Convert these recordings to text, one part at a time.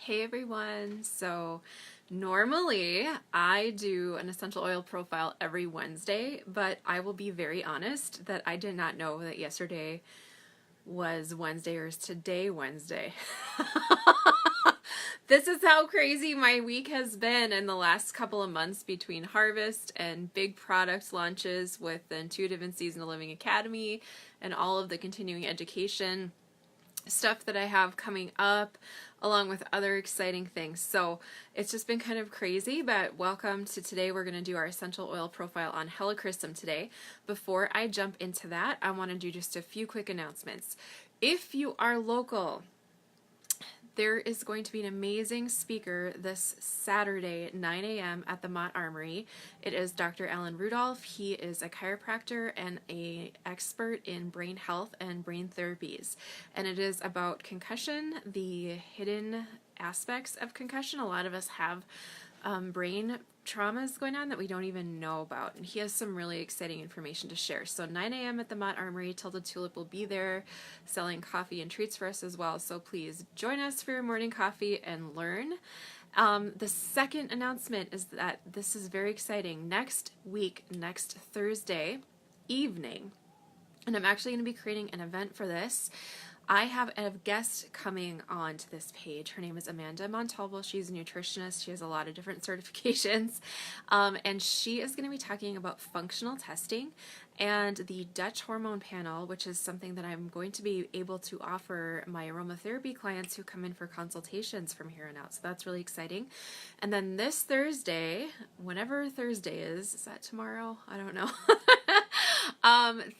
Hey everyone! So normally I do an essential oil profile every Wednesday, but I will be very honest that I did not know that yesterday was Wednesday or is today Wednesday. This is how crazy my week has been in the last couple of months between harvest and big product launches with the Intuitive and Seasonal Living Academy and all of the continuing education stuff that I have coming up, along with other exciting things. So it's just been kind of crazy, but welcome to today. We're going to do our essential oil profile on helichrysum today. Before I jump into that, I want to do just a few quick announcements. If you are local, there is going to be an amazing speaker this Saturday at 9 a.m. at the Mott Armory. It is Dr. Alan Rudolph. He is a chiropractor and an expert in brain health and brain therapies. And it is about concussion, the hidden aspects of concussion. A lot of us have brain traumas going on that we don't even know about, and he has some really exciting information to share. So 9 a.m. at the Mott Armory. Tilda Tulip will be there selling coffee and treats for us as well, so please join us for your morning coffee and learn. The second announcement is that this is very exciting. Next week, next Thursday evening, and I'm actually going to be creating an event for this. I have a guest coming onto this page. Her name is Amanda Montalvo. She's a nutritionist. She has a lot of different certifications. And she is going to be talking about functional testing and the Dutch hormone panel, which is something that I'm going to be able to offer my aromatherapy clients who come in for consultations from here on out. So that's really exciting. And then this Thursday, whenever Thursday is that tomorrow? I don't know.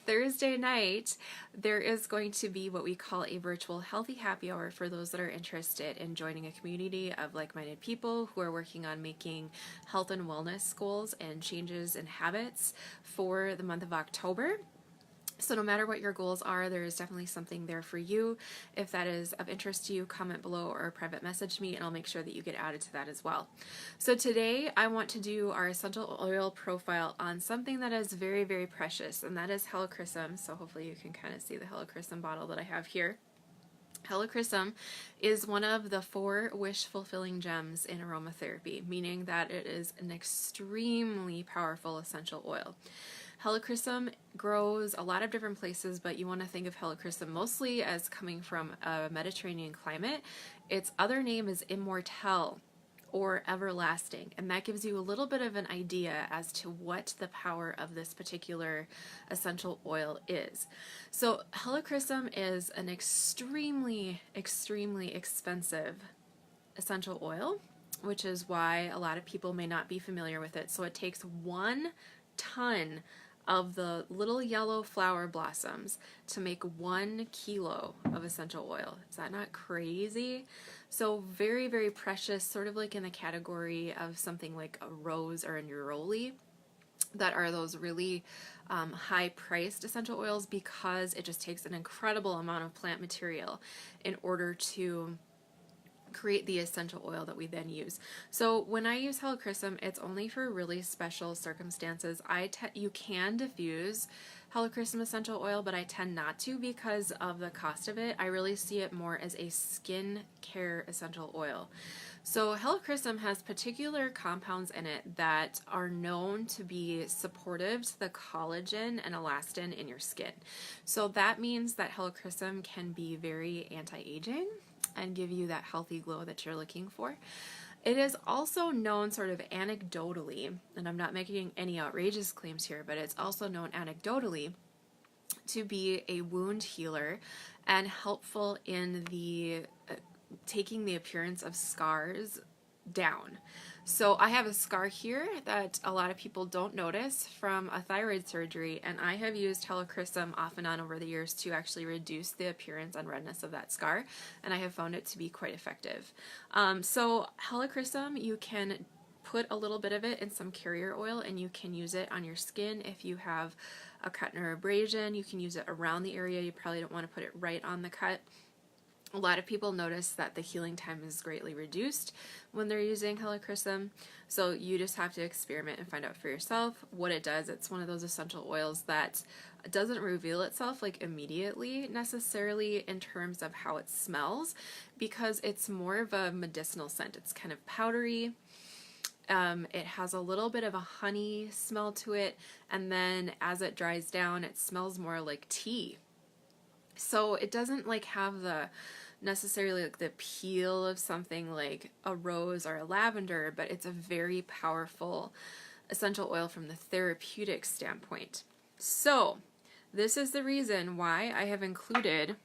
Thursday night, there is going to be what we call a virtual healthy happy hour for those that are interested in joining a community of like-minded people who are working on making health and wellness goals and changes in habits for the month of October. So no matter what your goals are, there is definitely something there for you. If that is of interest to you, comment below or private message me, and I'll make sure that you get added to that as well. So today I want to do our essential oil profile on something that is very, very precious, and that is helichrysum. So hopefully you can kind of see the helichrysum bottle that I have here. Helichrysum is one of the 4 wish-fulfilling gems in aromatherapy, meaning that it is an extremely powerful essential oil. Helichrysum grows a lot of different places, but you want to think of helichrysum mostly as coming from a Mediterranean climate. Its other name is immortelle, or everlasting, and that gives you a little bit of an idea as to what the power of this particular essential oil is. So helichrysum is an extremely, extremely expensive essential oil, which is why a lot of people may not be familiar with it. So it takes 1 ton of the little yellow flower blossoms to make 1 kilo of essential oil. Is that not crazy? So very, very precious, sort of like in the category of something like a rose or a neroli, that are those really high-priced essential oils, because it just takes an incredible amount of plant material in order to create the essential oil that we then use. So when I use helichrysum, it's only for really special circumstances. You can diffuse helichrysum essential oil, but I tend not to because of the cost of it. I really see it more as a skin care essential oil. So helichrysum has particular compounds in it that are known to be supportive to the collagen and elastin in your skin. So that means that helichrysum can be very anti-aging and give you that healthy glow that you're looking for. It is also known sort of anecdotally, and I'm not making any outrageous claims here, but it's also known anecdotally to be a wound healer and helpful in the taking the appearance of scars down. So I have a scar here that a lot of people don't notice from a thyroid surgery, and I have used helichrysum off and on over the years to actually reduce the appearance and redness of that scar, and I have found it to be quite effective. So helichrysum, you can put a little bit of it in some carrier oil and you can use it on your skin. If you have a cut or abrasion, you can use it around the area. You probably don't want to put it right on the cut. A lot of people notice that the healing time is greatly reduced when they're using helichrysum. So you just have to experiment and find out for yourself what it does. It's one of those essential oils that doesn't reveal itself like immediately necessarily in terms of how it smells, because it's more of a medicinal scent. It's kind of powdery. It has a little bit of a honey smell to it, and then as it dries down, it smells more like tea. So it doesn't like have the necessarily like the peel of something like a rose or a lavender, but it's a very powerful essential oil from the therapeutic standpoint. So this is the reason why I have included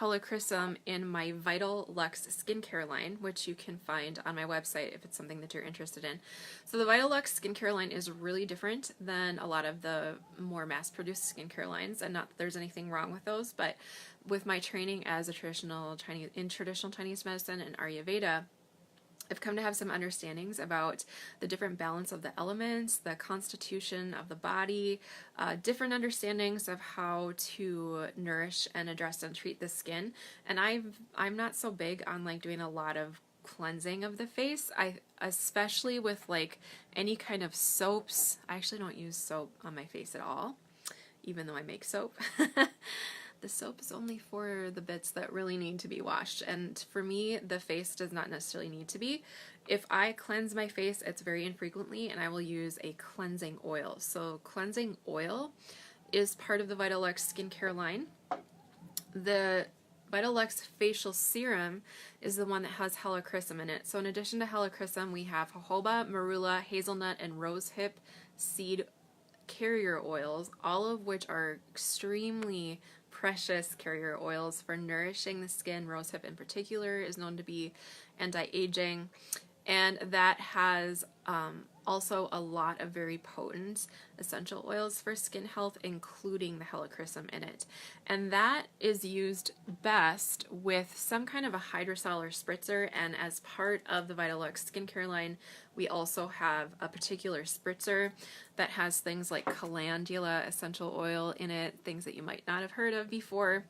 helichrysum in my Vital Luxe skincare line, which you can find on my website if it's something that you're interested in. So the Vital Luxe skincare line is really different than a lot of the more mass-produced skincare lines, and not that there's anything wrong with those, but with my training as a traditional Chinese medicine and Ayurveda, I've come to have some understandings about the different balance of the elements, the constitution of the body, different understandings of how to nourish and address and treat the skin. And I'm not so big on like doing a lot of cleansing of the face. Especially with like any kind of soaps. I actually don't use soap on my face at all, even though I make soap. The soap is only for the bits that really need to be washed, and for me, the face does not necessarily need to be. If I cleanse my face, it's very infrequently, and I will use a cleansing oil. So cleansing oil is part of the Vital Luxe skincare line. The Vital Luxe facial serum is the one that has helichrysum in it. So in addition to helichrysum, we have jojoba, marula, hazelnut, and rosehip seed carrier oils, all of which are extremely precious carrier oils for nourishing the skin. Rosehip in particular is known to be anti-aging, and that has also a lot of very potent essential oils for skin health, including the helichrysum in it. And that is used best with some kind of a hydrosol or spritzer, and as part of the Vital Luxe skincare line, we also have a particular spritzer that has things like calendula essential oil in it, things that you might not have heard of before,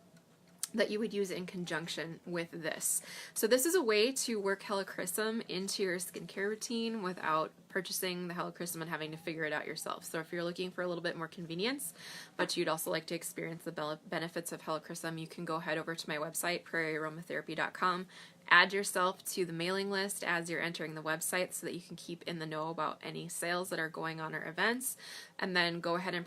that you would use in conjunction with this. So this is a way to work helichrysum into your skincare routine without purchasing the helichrysum and having to figure it out yourself. So if you're looking for a little bit more convenience, but you'd also like to experience the benefits of helichrysum, you can go head over to my website, prairiearomatherapy.com, add yourself to the mailing list as you're entering the website so that you can keep in the know about any sales that are going on or events, and then go ahead and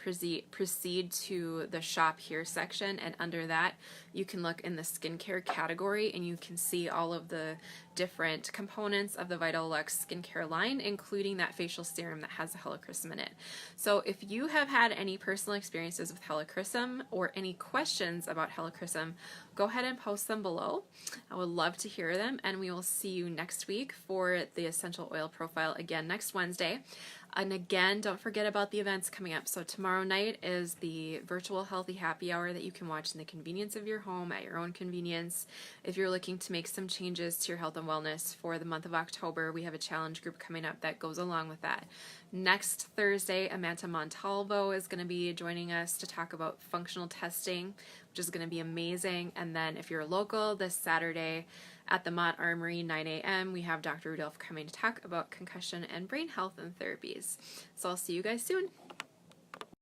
proceed to the shop here section, and under that you can look in the skincare category and you can see all of the different components of the Vital Luxe skincare line, including that facial serum that has the helichrysum in it. So if you have had any personal experiences with helichrysum or any questions about helichrysum, go ahead and post them below. I would love to hear them, and we will see you next week for the essential oil profile again next Wednesday. And again, don't forget about the events coming up. So tomorrow night is the virtual healthy happy hour that you can watch in the convenience of your home at your own convenience. If you're looking to make some changes to your health and wellness for the month of October, we have a challenge group coming up that goes along with that. Next Thursday, Amanda Montalvo is going to be joining us to talk about functional testing, which is going to be amazing. And then if you're local, this Saturday at the Mott Armory, 9 a.m., we have Dr. Rudolph coming to talk about concussion and brain health and therapies. So I'll see you guys soon.